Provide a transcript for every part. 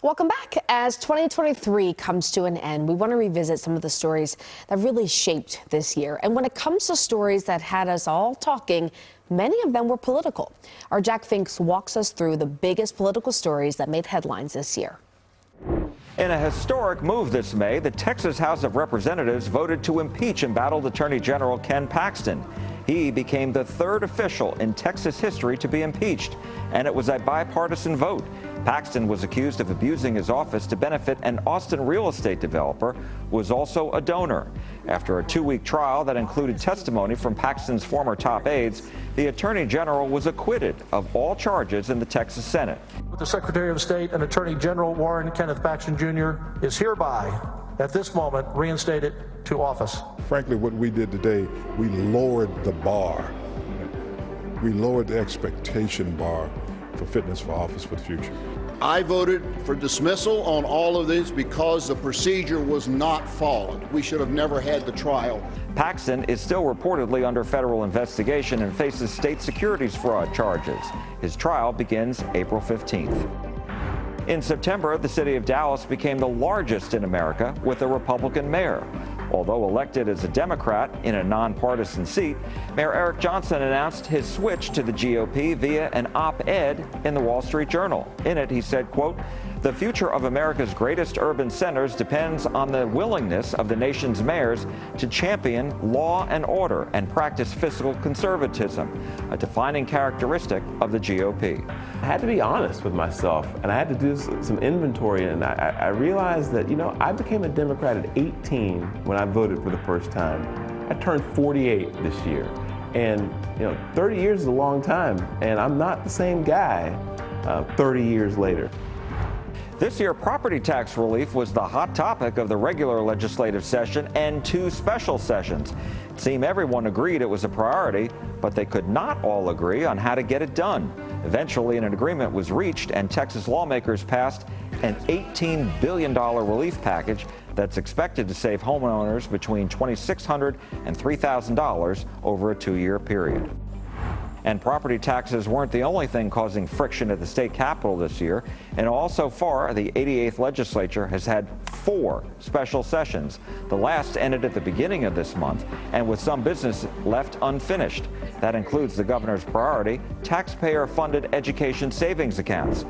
Welcome back. As 2023 comes to an end, we want to revisit some of the stories that really shaped this year. And when it comes to stories that had us all talking, many of them were political. Our Jack Finks walks us through the biggest political stories that made headlines this year. In a historic move this May, the Texas House of Representatives voted to impeach embattled Attorney General Ken Paxton. He became the third official in Texas history to be impeached, and it was a bipartisan vote. Paxton was accused of abusing his office to benefit an Austin real estate developer who was also a donor. After a two-week trial that included testimony from Paxton's former top aides, the Attorney General was acquitted of all charges in the Texas Senate. The Secretary of State and Attorney General Warren Kenneth Paxton Jr. is hereby, at this moment, reinstated to office. Frankly, what we did today, we lowered the bar. We lowered the expectation bar for fitness for office for the future. I voted for dismissal on all of these because the procedure was not followed. We should have never had the trial. Paxton is still reportedly under federal investigation and faces state securities fraud charges. His trial begins April 15th. In September, the city of Dallas became the largest in America with a Republican mayor. Although elected as a Democrat in a nonpartisan seat, Mayor Eric Johnson announced his switch to the GOP via an op-ed in the Wall Street Journal. In it, he said, quote, "The future of America's greatest urban centers depends on the willingness of the nation's mayors to champion law and order and practice fiscal conservatism, a defining characteristic of the GOP." I had to be honest with myself, and I had to do some inventory, and I realized that, I became a Democrat at 18 when I voted for the first time. I turned 48 this year, and 30 years is a long time, and I'm not the same guy 30 years later. This year, property tax relief was the hot topic of the regular legislative session and two special sessions. It seemed everyone agreed it was a priority, but they could not all agree on how to get it done. Eventually, an agreement was reached, and Texas lawmakers passed an $18 billion relief package that's expected to save homeowners between $2,600 and $3,000 over a two-year period. And property taxes weren't the only thing causing friction at the state capitol this year. And all so far, the 88th legislature has had 4 special sessions. The last ended at the beginning of this month, and with some business left unfinished. That includes the governor's priority, taxpayer-funded education savings accounts.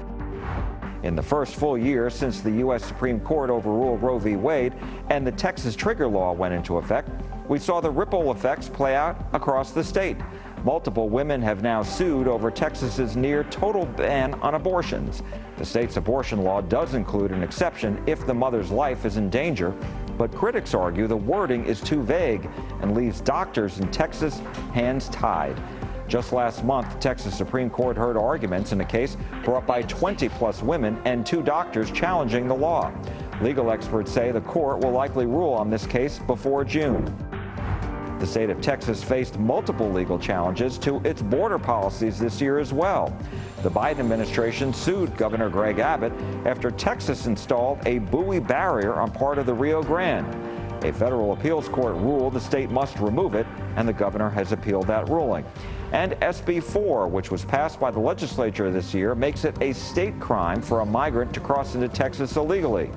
In the first full year since the U.S. Supreme Court overruled Roe v. Wade and the Texas trigger law went into effect, we saw the ripple effects play out across the state. Multiple women have now sued over Texas's near total ban on abortions. The state's abortion law does include an exception if the mother's life is in danger, but critics argue the wording is too vague and leaves doctors in Texas hands tied. Just last month, the Texas Supreme Court heard arguments in a case brought by 20-plus women and 2 doctors challenging the law. Legal experts say the court will likely rule on this case before June. The state of Texas faced multiple legal challenges to its border policies this year as well. The Biden administration sued Governor Greg Abbott after Texas installed a buoy barrier on part of the Rio Grande. A federal appeals court ruled the state must remove it, and the governor has appealed that ruling. And SB 4, which was passed by the legislature this year, makes it a state crime for a migrant to cross into Texas illegally.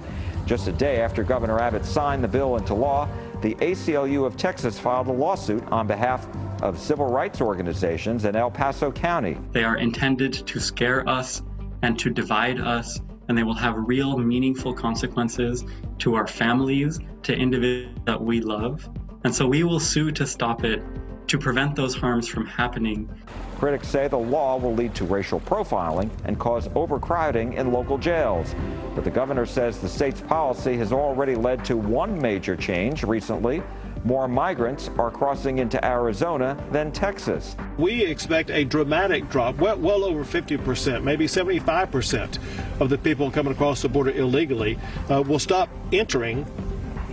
Just a day after Governor Abbott signed the bill into law, the ACLU of Texas filed a lawsuit on behalf of civil rights organizations in El Paso County. They are intended to scare us and to divide us, and they will have real, meaningful consequences to our families, to individuals that we love. And so we will sue to stop it, to prevent those harms from happening. Critics say the law will lead to racial profiling and cause overcrowding in local jails. But the governor says the state's policy has already led to one major change recently. More migrants are crossing into Arizona than Texas. We expect a dramatic drop, well over 50%, maybe 75% of the people coming across the border illegally will stop entering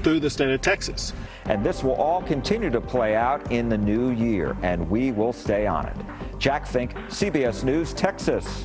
through the state of Texas. And this will all continue to play out in the new year, and we will stay on it. Jack Fink, CBS News, Texas.